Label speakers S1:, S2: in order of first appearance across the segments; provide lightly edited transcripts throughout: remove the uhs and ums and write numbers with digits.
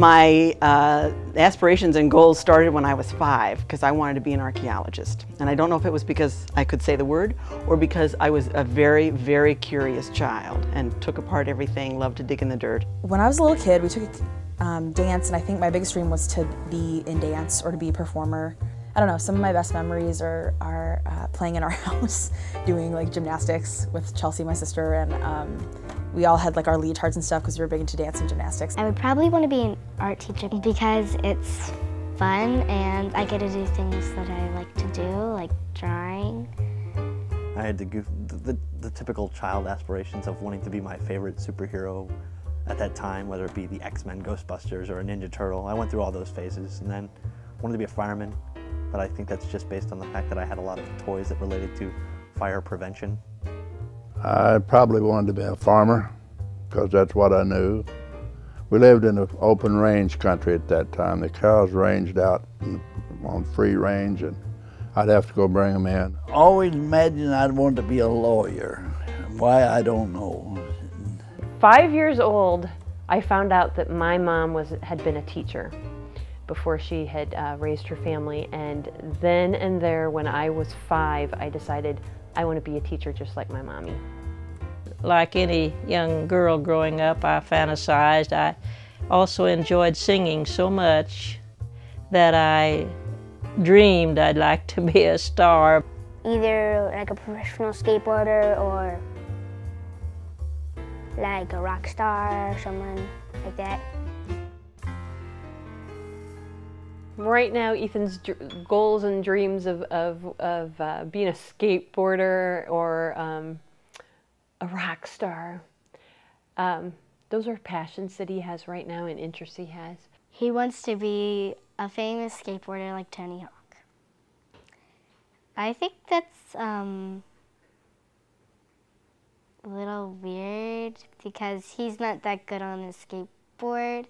S1: My aspirations and goals started when I was 5 because I wanted to be an archaeologist. And I don't know if it was because I could say the word or because I was a very, very curious child and took apart everything, loved to dig in the dirt.
S2: When I was a little kid, we took dance, and I think my biggest dream was to be in dance or to be a performer. I don't know, some of my best memories are playing in our house, doing like gymnastics with Chelsea, my sister, and we all had like our leotards and stuff because we were big into dance and gymnastics.
S3: I would probably want to be an art teacher because it's fun and I get to do things that I like to do, like drawing.
S4: I had the typical child aspirations of wanting to be my favorite superhero at that time, whether it be the X-Men, Ghostbusters, or a Ninja Turtle. I went through all those phases, and then wanted to be a fireman, but I think that's just based on the fact that I had a lot of toys that related to fire prevention.
S5: I probably wanted to be a farmer because that's what I knew. We lived in an open range country at that time. The cows ranged out on free range and I'd have to go bring them in.
S6: Always imagined I'd want to be a lawyer. Why, I don't know.
S7: 5 years old, I found out that my mom had been a teacher before she had raised her family, and then and there when I was 5, I decided I want to be a teacher just like my mommy.
S8: Like any young girl growing up, I fantasized. I also enjoyed singing so much that I dreamed I'd like to be a star.
S3: Either like a professional skateboarder or like a rock star or someone like that.
S7: Right now, Ethan's goals and dreams of being a skateboarder or a rock star, those are passions that he has right now and interests he has.
S3: He wants to be a famous skateboarder like Tony Hawk. I think that's a little weird because he's not that good on the skateboard.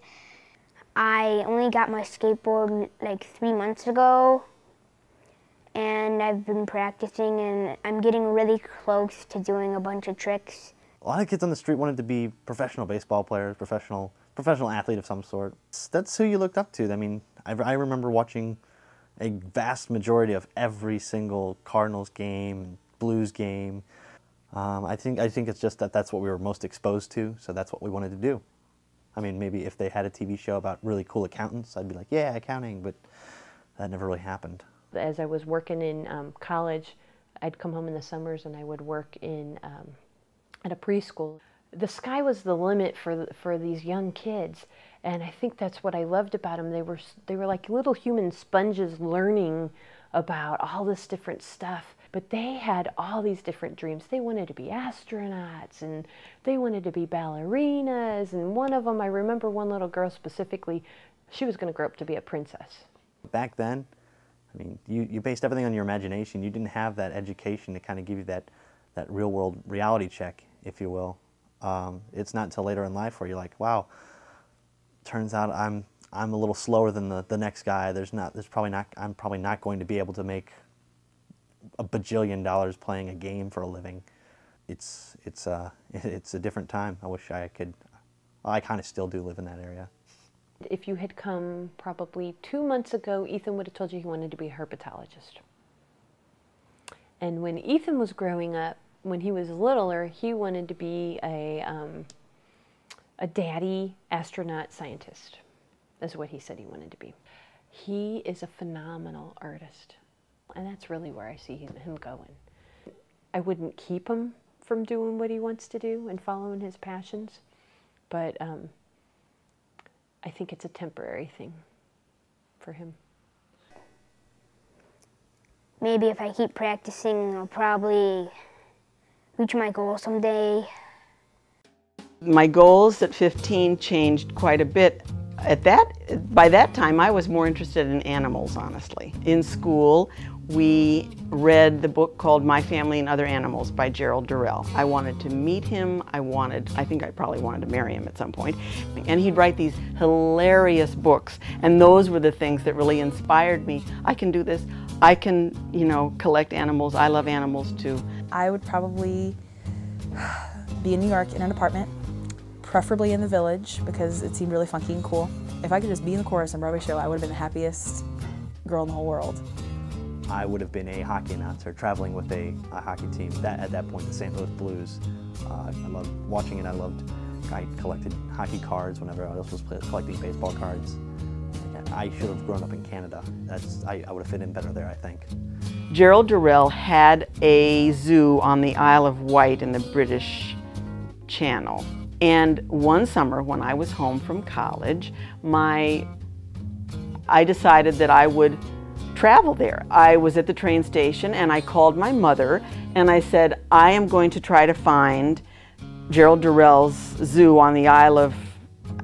S3: I only got my skateboard like 3 months ago, and I've been practicing and I'm getting really close to doing a bunch of tricks.
S4: A lot of kids on the street wanted to be professional baseball players, professional athlete of some sort. That's who you looked up to. I mean, I remember watching a vast majority of every single Cardinals game, Blues game. I think it's just that that's what we were most exposed to, so that's what we wanted to do. I mean, maybe if they had a TV show about really cool accountants, I'd be like, yeah, accounting, but that never really happened.
S7: As I was working in college, I'd come home in the summers and I would work in at a preschool. The sky was the limit for these young kids, and I think that's what I loved about them. They were like little human sponges learning about all this different stuff. But they had all these different dreams. They wanted to be astronauts, and they wanted to be ballerinas, and one of them, I remember one little girl specifically, she was going to grow up to be a princess. Back then, I mean, you based everything on your imagination. You didn't have that education to kind of give you that real-world reality check, if you will. It's not until later in life where you're like, wow, turns out I'm a little slower than the next guy. I'm probably not going to be able to make a bajillion dollars playing a game for a living. It's a different time. I wish I could. I kind of still do live in that area. If you had come probably 2 months ago, Ethan would have told you he wanted to be a herpetologist. And when Ethan was growing up, when he was littler, he wanted to be a daddy astronaut scientist. That's what he said he wanted to be. He is a phenomenal artist. And that's really where I see him going. I wouldn't keep him from doing what he wants to do and following his passions, but I think it's a temporary thing for him.
S3: Maybe if I keep practicing, I'll probably reach my goal someday.
S1: My goals at 15 changed quite a bit. By that time, I was more interested in animals, honestly. In school, we read the book called My Family and Other Animals by Gerald Durrell. I wanted to meet him. I think I probably wanted to marry him at some point. And he'd write these hilarious books, and those were the things that really inspired me. I can do this. I can, collect animals. I love animals too.
S2: I would probably be in New York in an apartment, preferably in the Village because it seemed really funky and cool. If I could just be in the chorus on Broadway show, I would have been the happiest girl in the whole world.
S4: I would have been a hockey announcer, traveling with a hockey team. At that point, the St. Louis Blues. I loved watching it. I collected hockey cards whenever I was collecting baseball cards. I should have grown up in Canada. I would have fit in better there, I think.
S1: Gerald Durrell had a zoo on the Isle of Wight in the British Channel. And one summer when I was home from college, I decided that I would travel there. I was at the train station and I called my mother and I said, I am going to try to find Gerald Durrell's zoo on the Isle of,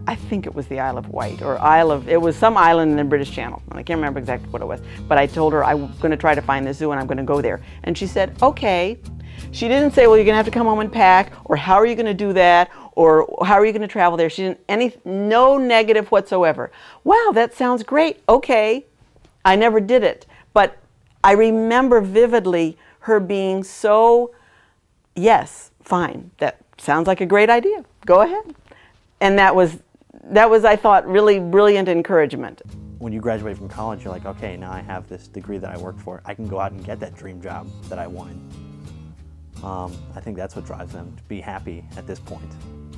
S1: I think it was the Isle of Wight, or it was some island in the British Channel. I can't remember exactly what it was, but I told her I'm going to try to find the zoo and I'm going to go there. And she said, okay. She didn't say, well, you're going to have to come home and pack, or how are you going to do that, or how are you going to travel there. She didn't, no negative whatsoever. Wow, that sounds great, okay. I never did it, but I remember vividly her being so, yes, fine, that sounds like a great idea, go ahead. And that was, I thought, really brilliant encouragement.
S4: When you graduate from college, you're like, okay, now I have this degree that I worked for. I can go out and get that dream job that I wanted. I think that's what drives them to be happy at this point.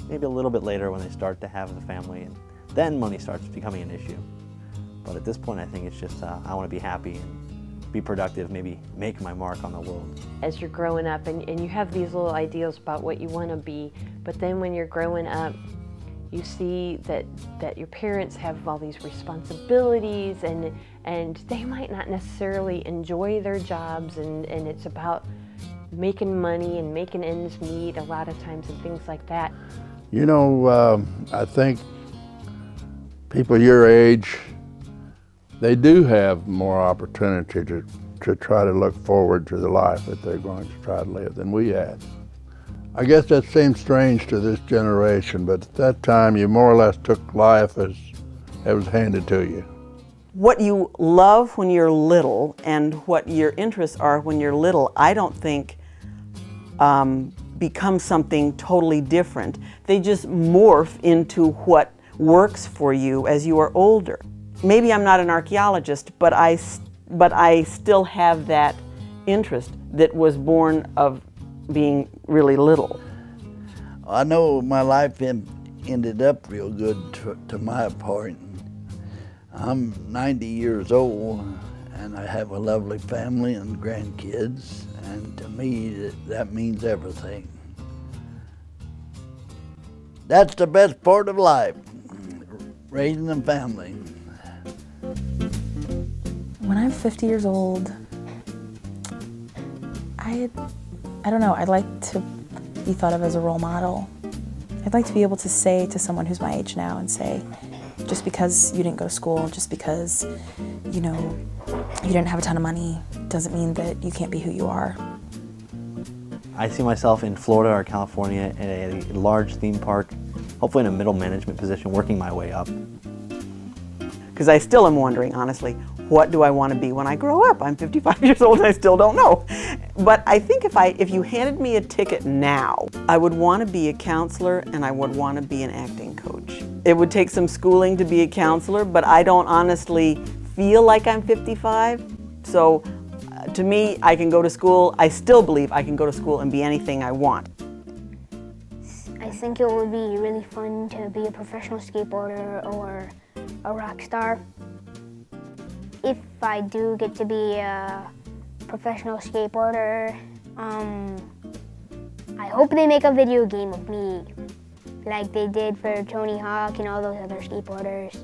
S4: Maybe a little bit later when they start to have the family, and then money starts becoming an issue. But at this point, I think it's just, I want to be happy and be productive, maybe make my mark on the world.
S7: As you're growing up and you have these little ideals about what you want to be, but then when you're growing up, you see that your parents have all these responsibilities and they might not necessarily enjoy their jobs, and it's about making money and making ends meet a lot of times and things like that.
S5: You know, I think people your age, they do have more opportunity to try to look forward to the life that they're going to try to live than we had. I guess that seems strange to this generation, but at that time you more or less took life as it was handed to you.
S1: What you love when you're little and what your interests are when you're little, I don't think become something totally different. They just morph into what works for you as you are older. Maybe I'm not an archaeologist, but I still have that interest that was born of being really little.
S6: I know my life ended up real good to my part. I'm 90 years old and I have a lovely family and grandkids, and to me that means everything. That's the best part of life, raising a family.
S2: When I'm 50 years old, I don't know, I'd like to be thought of as a role model. I'd like to be able to say to someone who's my age now and say, just because you didn't go to school, just because, you know, you didn't have a ton of money, doesn't mean that you can't be who you are.
S4: I see myself in Florida or California in a large theme park, hopefully in a middle management position, working my way up.
S1: Because I still am wondering, honestly, what do I want to be when I grow up? I'm 55 years old and I still don't know. But I think if you handed me a ticket now, I would want to be a counselor and I would want to be an acting coach. It would take some schooling to be a counselor, but I don't honestly feel like I'm 55. So to me, I can go to school. I still believe I can go to school and be anything I want.
S3: I think it would be really fun to be a professional skateboarder or a rock star. If I do get to be a professional skateboarder, I hope they make a video game of me, like they did for Tony Hawk and all those other skateboarders,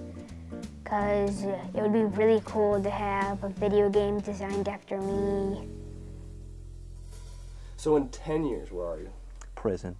S3: because it would be really cool to have a video game designed after me.
S9: So in 10 years, where are you?
S4: Prison.